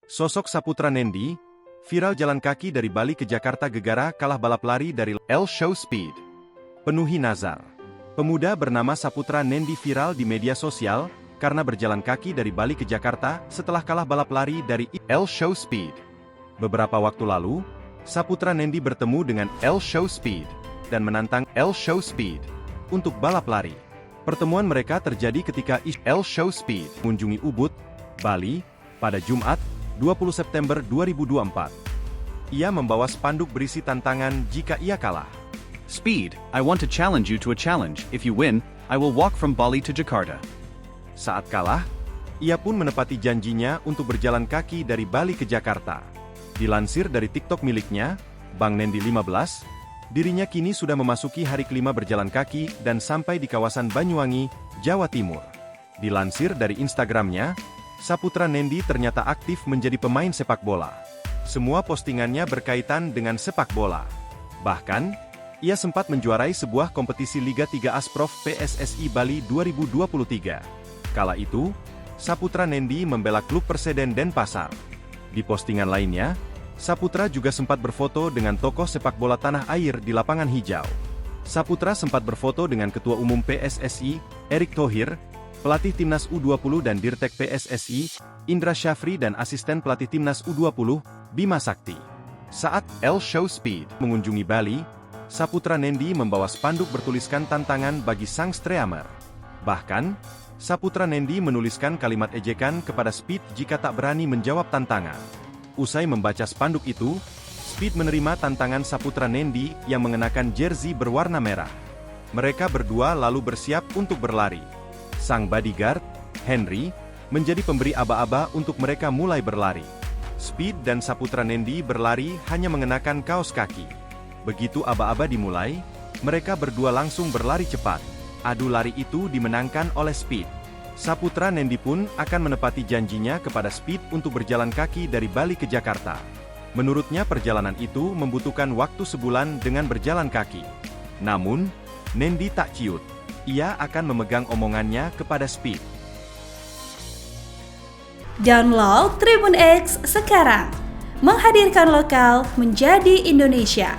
Sosok Saputra Nendi, viral jalan kaki dari Bali ke Jakarta gegara kalah balap lari dari El Show Speed. Penuhi nazar. Pemuda bernama Saputra Nendi viral di media sosial, karena berjalan kaki dari Bali ke Jakarta setelah kalah balap lari dari El Show Speed. Beberapa waktu lalu, Saputra Nendi bertemu dengan El Show Speed, dan menantang El Show Speed untuk balap lari. Pertemuan mereka terjadi ketika El Show Speed mengunjungi Ubud, Bali, pada Jumat, 20 September 2024. Ia membawa spanduk berisi tantangan jika ia kalah. Speed, I want to challenge you to a challenge. If you win, I will walk from Bali to Jakarta. Saat kalah, ia pun menepati janjinya untuk berjalan kaki dari Bali ke Jakarta. Dilansir dari TikTok miliknya, Bang Nendi 15, dirinya kini sudah memasuki hari kelima berjalan kaki dan sampai di kawasan Banyuwangi, Jawa Timur. Dilansir dari Instagramnya, Saputra Nendi ternyata aktif menjadi pemain sepak bola. Semua postingannya berkaitan dengan sepak bola. Bahkan, ia sempat menjuarai sebuah kompetisi Liga 3 Asprof PSSI Bali 2023. Kala itu, Saputra Nendi membela klub Perseden Denpasar. Di postingan lainnya, Saputra juga sempat berfoto dengan tokoh sepak bola tanah air di lapangan hijau. Saputra sempat berfoto dengan Ketua Umum PSSI, Erick Thohir, pelatih Timnas U20 dan Dirtek PSSI, Indra Syafri dan asisten pelatih Timnas U20, Bima Sakti. Saat El Show Speed mengunjungi Bali, Saputra Nendi membawa spanduk bertuliskan tantangan bagi sang streamer. Bahkan, Saputra Nendi menuliskan kalimat ejekan kepada Speed jika tak berani menjawab tantangan. Usai membaca spanduk itu, Speed menerima tantangan Saputra Nendi yang mengenakan jersey berwarna merah. Mereka berdua lalu bersiap untuk berlari. Sang bodyguard, Henry, menjadi pemberi aba-aba untuk mereka mulai berlari. Speed dan Saputra Nendi berlari hanya mengenakan kaos kaki. Begitu aba-aba dimulai, mereka berdua langsung berlari cepat. Adu lari itu dimenangkan oleh Speed. Saputra Nendi pun akan menepati janjinya kepada Speed untuk berjalan kaki dari Bali ke Jakarta. Menurutnya perjalanan itu membutuhkan waktu sebulan dengan berjalan kaki. Namun, Nendi tak ciut. Ia akan memegang omongannya kepada Speed. Download Tribun X sekarang. Menghadirkan lokal menjadi Indonesia.